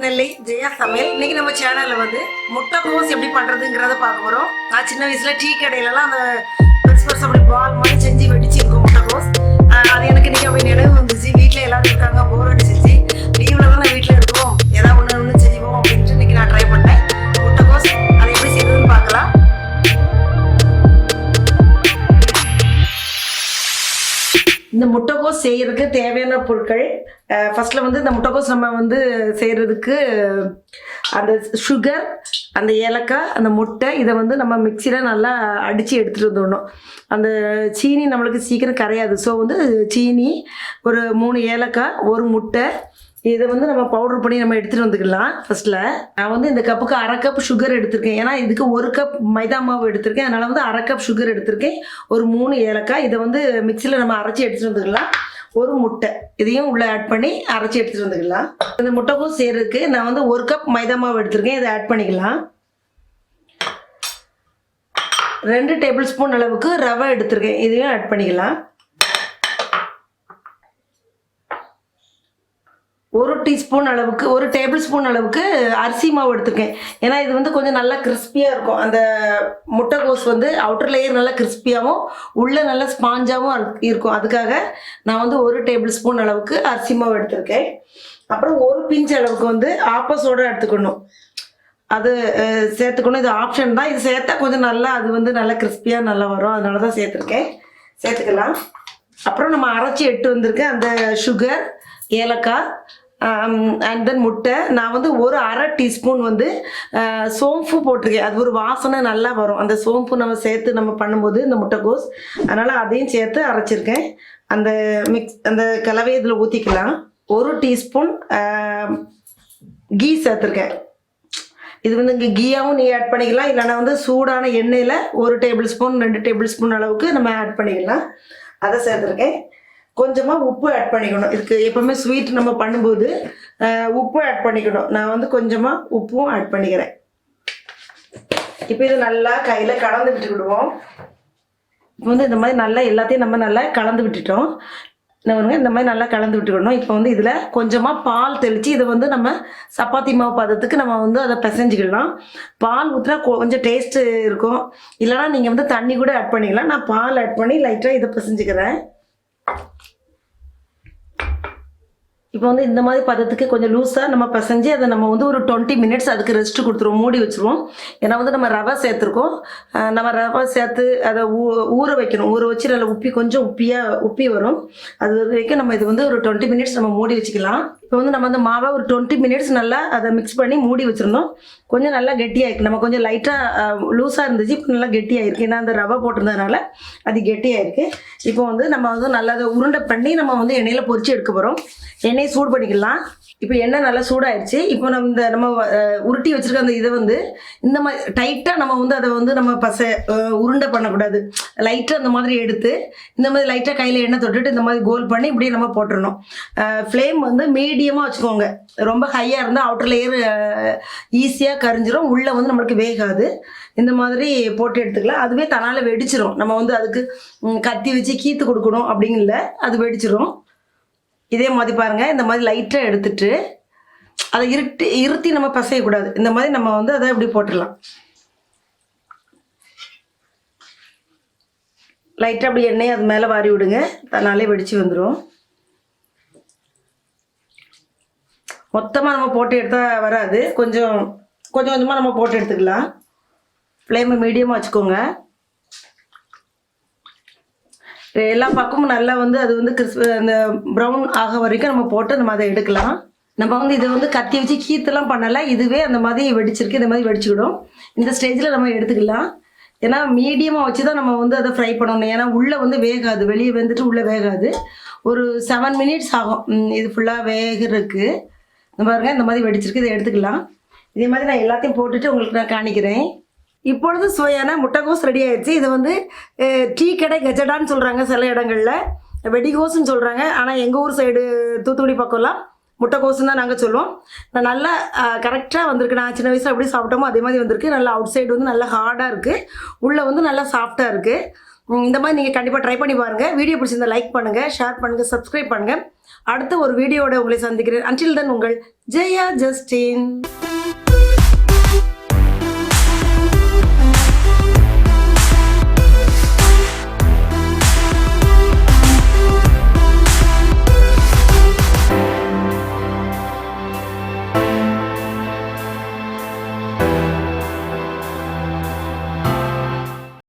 நெல்லை ஜெயா சமையல். இன்னைக்கு நம்ம சேனல்ல வந்து முட்டைக்கோஸ் எப்படி பண்றதுங்கிறத பார்க்க போறோம். நான் சின்ன வயசுல டீ கடையிலலாம் அந்த பெருசு அப்படி பால் மாதிரி செஞ்சு வெடிச்சிருக்கோம் முட்டைக்கோஸ். அது எனக்கு இன்னைக்கு அப்படி நினைவு வந்துச்சு. வீட்டில் எல்லாரும் இருக்காங்க, போர் அடிச்சிச்சு. லீவ்ல தான் நான் வீட்டில் எடுத்துவோம், ஏதாவது ஒன்று செஞ்சுப்போம் அப்படின்ட்டு இன்னைக்கு நான் ட்ரை பண்ணேன் முட்டைக்கோஸ். அதை எப்படி செய்யறதுன்னு பார்க்கலாம். இந்த முட்டைக்கோஸ் செய்யறதுக்கு தேவையான பொருட்கள், ஃபர்ஸ்ட்ல வந்து இந்த முட்டைக்கோஸ் நம்ம வந்து செய்யறதுக்கு அந்த சுகர், அந்த ஏலக்காய், அந்த முட்டை, இதை வந்து நம்ம மிக்சியில் நல்லா அடித்து எடுத்துகிட்டு வந்துடணும். அந்த சீனி நம்மளுக்கு சீக்கிரம் கரையாது. ஸோ வந்து சீனி, ஒரு 3 ஏலக்காய், ஒரு முட்டை, இதை வந்து நம்ம பவுடர் பண்ணி நம்ம எடுத்துகிட்டு வந்துக்கலாம். ஃபர்ஸ்ட்டில் நான் வந்து இந்த கப்புக்கு 1/2 கப் சுகர் எடுத்திருக்கேன். ஏன்னா இதுக்கு 1 கப் மைதா மாவு எடுத்திருக்கேன். அதனால் வந்து 1/2 கப் சுகர் எடுத்திருக்கேன். ஒரு 3 ஏலக்காய், இதை வந்து மிக்சியில் நம்ம அரைச்சி எடுத்துகிட்டு வந்துக்கலாம். ஒரு முட்டை, இதையும் உள்ளே ஆட் பண்ணி அரைச்சி எடுத்துகிட்டு வந்துக்கலாம். இந்த முட்டைக்கோஸ் செய்கிறதுக்கு நான் வந்து 1 கப் மைதா மாவு எடுத்திருக்கேன். இதை ஆட் பண்ணிக்கலாம். 2 டேபிள் ஸ்பூன் அளவுக்கு ரவை எடுத்திருக்கேன். இதையும் ஆட் பண்ணிக்கலாம். 1 டீஸ்பூன் அளவுக்கு, 1 டேபிள் ஸ்பூன் அளவுக்கு அரிசி மாவு எடுத்துருக்கேன். ஏன்னா இது வந்து கொஞ்சம் நல்லா கிறிஸ்பியாக இருக்கும். அந்த முட்டைக்கோஸ் வந்து அவுட்டர் லேயர் நல்லா கிறிஸ்பியாகவும் உள்ளே நல்லா ஸ்பாஞ்சாகவும் இருக்கும். அதுக்காக நான் வந்து 1 டேபிள் ஸ்பூன் அளவுக்கு அரிசி மாவு எடுத்திருக்கேன். அப்புறம் 1 பிஞ்ச் அளவுக்கு வந்து ஆப்பசோடா எடுத்துக்கணும். அது சேர்த்துக்கணும். இது ஆப்ஷன் தான். இது சேர்த்தா கொஞ்சம் நல்லா, அது வந்து நல்லா கிறிஸ்பியாக நல்லா வரும். அதனால தான் சேர்த்துக்கலாம். அப்புறம் நம்ம அரைச்சி எட்டு வந்திருக்கேன் அந்த சுகர், ஏலக்காய் அண்ட் தென் முட்டை. நான் வந்து ஒரு 1/2 டீஸ்பூன் வந்து சோம்பு போட்டிருக்கேன். அது ஒரு வாசனை நல்லா வரும். அந்த சோம்பு நம்ம சேர்த்து நம்ம பண்ணும்போது இந்த முட்டைக்கோஸ், அதனால் அதையும் சேர்த்து அரைச்சிருக்கேன். அந்த கலவையை இதில் ஊற்றிக்கலாம். 1 டீஸ்பூன் கீ சேர்த்துருக்கேன். இது வந்து இங்கே கீயாவும் நீ ஆட் பண்ணிக்கலாம், இல்லைனா வந்து சூடான எண்ணெயில் 1 டேபிள் ஸ்பூன் 2 டேபிள் ஸ்பூன் அளவுக்கு நம்ம ஆட் பண்ணிக்கலாம். அதை சேர்த்துருக்கேன். கொஞ்சமாக உப்பு ஆட் பண்ணிக்கணும். இதுக்கு எப்போவுமே ஸ்வீட் நம்ம பண்ணும்போது உப்பு ஆட் பண்ணிக்கணும். நான் வந்து கொஞ்சமாக உப்பும் ஆட் பண்ணிக்கிறேன். இப்போ இது நல்லா கையில் கலந்து விட்டுக்கிடுவோம். இப்போ வந்து இந்த மாதிரி நல்லா எல்லாத்தையும் நம்ம நல்லா கலந்து விட்டுட்டோம். இந்த மாதிரி நல்லா கலந்து விட்டுக்கணும். இப்போ வந்து இதில் கொஞ்சமாக பால் தெளித்து இதை வந்து நம்ம சப்பாத்தி மாவு பதத்துக்கு நம்ம வந்து அதை பிசைஞ்சிக்கலாம். பால் ஊற்றினா கொஞ்சம் டேஸ்ட்டு இருக்கும். இல்லைனா நீங்கள் வந்து தண்ணி கூட ஆட் பண்ணிக்கலாம். நான் பால் ஆட் பண்ணி லைட்டாக இதை பிசைஞ்சிக்கிறேன். இப்போ வந்து இந்த மாதிரி பதத்துக்கு கொஞ்சம் லூஸாக நம்ம பிசைஞ்சு அதை நம்ம வந்து ஒரு 20 மினிட்ஸ் அதுக்கு ரெஸ்ட்டு கொடுத்துருவோம், மூடி வச்சுருவோம். ஏன்னா வந்து நம்ம ரவை சேர்த்துருக்கோம். நம்ம ரவை சேர்த்து அதை ஊற வைக்கணும். ஊற வச்சு நல்லா கொஞ்சம் உப்பி வரும். அது வரைக்கும் நம்ம இது வந்து ஒரு 20 மினிட்ஸ் நம்ம மூடி வச்சுக்கலாம். இப்போ வந்து நம்ம அந்த மாவை ஒரு 20 மினிட்ஸ் நல்லா அதை மிக்ஸ் பண்ணி மூடி வச்சுருந்தோம். கொஞ்சம் நல்லா கெட்டியாயிருக்கு. நம்ம கொஞ்சம் லைட்டாக லூஸாக இருந்துச்சு, இப்போ நல்லா கெட்டியாயிருக்கு. ஏன்னா அந்த ரவை போட்டிருந்ததுனால அது கெட்டியாயிருக்கு. இப்போ வந்து நம்ம வந்து நல்லா அதை உருண்டை பண்ணி நம்ம வந்து எண்ணெயில் பொரிச்சு எடுக்க போகிறோம். எண்ணெயை சூடு பண்ணிக்கலாம். இப்போ எண்ணெய் நல்லா சூடாயிடுச்சு. இப்போ நம்ம உருட்டி வச்சுருக்க அந்த இதை வந்து இந்த மாதிரி டைட்டாக நம்ம வந்து அதை வந்து நம்ம உருண்டை பண்ணக்கூடாது. லைட்டாக அந்த மாதிரி எடுத்து இந்த மாதிரி லைட்டாக கையில் எண்ணெய் தொட்டுட்டு இந்த மாதிரி கோல் பண்ணி இப்படியே நம்ம போட்டுடணும். ஃப்ளேம் வந்து மீடியமாக வச்சுக்கோங்க. ரொம்ப ஹையாக இருந்தால் அவுட்டர் லேயர் ஈஸியாக கரிஞ்சிரும், உள்ளே வந்து நம்மளுக்கு வேகாது. இந்த மாதிரி போட்டு எடுத்துக்கலாம். அதுவே தன்னால் வெடிச்சிரும். நம்ம வந்து அதுக்கு கத்தி வச்சு கீத்து கொடுக்கணும் அப்படிங்கல, அது வெடிச்சிரும். இதே மாதிரி பாருங்கள், இந்த மாதிரி லைட்டாக எடுத்துட்டு அதை இருத்தி நம்ம பசையக்கூடாது. இந்த மாதிரி நம்ம வந்து அதை இப்படி போட்டுடலாம். லைட்டாக அப்படி எண்ணெய் அது மேலே வாரி விடுங்க, தன்னாலே வெடிச்சு வந்துடும். மொத்தமாக நம்ம போட்டு எடுத்தால் வராது. கொஞ்சம் கொஞ்சமாக நம்ம போட்டு எடுத்துக்கலாம். ஃப்ளேமை மீடியமாக வச்சுக்கோங்க. எல்லா பக்கமும் நல்லா வந்து அது வந்து அந்த ப்ரௌன் ஆக வரைக்கும் நம்ம போட்டு நம்ம அதை எடுக்கலாம். நம்ம வந்து இதை வந்து கத்தி வச்சு கீத்தெல்லாம் பண்ணலை. இதுவே அந்த மாதிரி வெடிச்சிருக்கு. இந்த மாதிரி வெடிச்சுக்கிடும். இந்த ஸ்டேஜில் நம்ம எடுத்துக்கலாம். ஏன்னா மீடியமாக வச்சு தான் நம்ம வந்து அதை ஃப்ரை பண்ணணும். ஏன்னா உள்ளே வந்து வேகாது, வெளியே வெந்துட்டு உள்ளே வேகாது. ஒரு 7 மினிட்ஸ் ஆகும் இது ஃபுல்லாக வேகிறதுக்கு. பாருங்கள், இந்த மாதிரி வெடிச்சிருக்கு. இதை எடுத்துக்கலாம். இதே மாதிரி நான் எல்லாத்தையும் போட்டுட்டு உங்களுக்கு நான் காணிக்கிறேன். இப்பொழுது சுவையான முட்டைக்கோஸ் ரெடி ஆயிடுச்சு. இது வந்து டீ கடை கஜடான்னு சொல்கிறாங்க, சில இடங்களில் வெடிகோஸ்ன்னு சொல்கிறாங்க. ஆனால் எங்கள் ஊர் சைடு தூத்துக்குடி பக்கம்லாம் முட்டைக்கோஸ்ன்னு தான் நாங்கள் சொல்லுவோம். நல்லா கரெக்டாக வந்திருக்கு. நான் சின்ன வயசில் எப்படி சாப்பிட்டோமோ அதே மாதிரி வந்திருக்கு. நல்லா அவுட் சைடு வந்து நல்லா ஹார்டாக இருக்குது, உள்ளே வந்து நல்லா சாஃப்டாக இருக்குது. இந்த மாதிரி நீங்கள் கண்டிப்பாக ட்ரை பண்ணி பாருங்கள். வீடியோ பிடிச்சிருந்தா லைக் பண்ணுங்கள், ஷேர் பண்ணுங்கள், சப்ஸ்கிரைப் பண்ணுங்கள். அடுத்த ஒரு வீடியோட உங்களை சந்திக்கிறேன். அன்டில் தென் உங்கள் ஜெயா ஜஸ்டின்.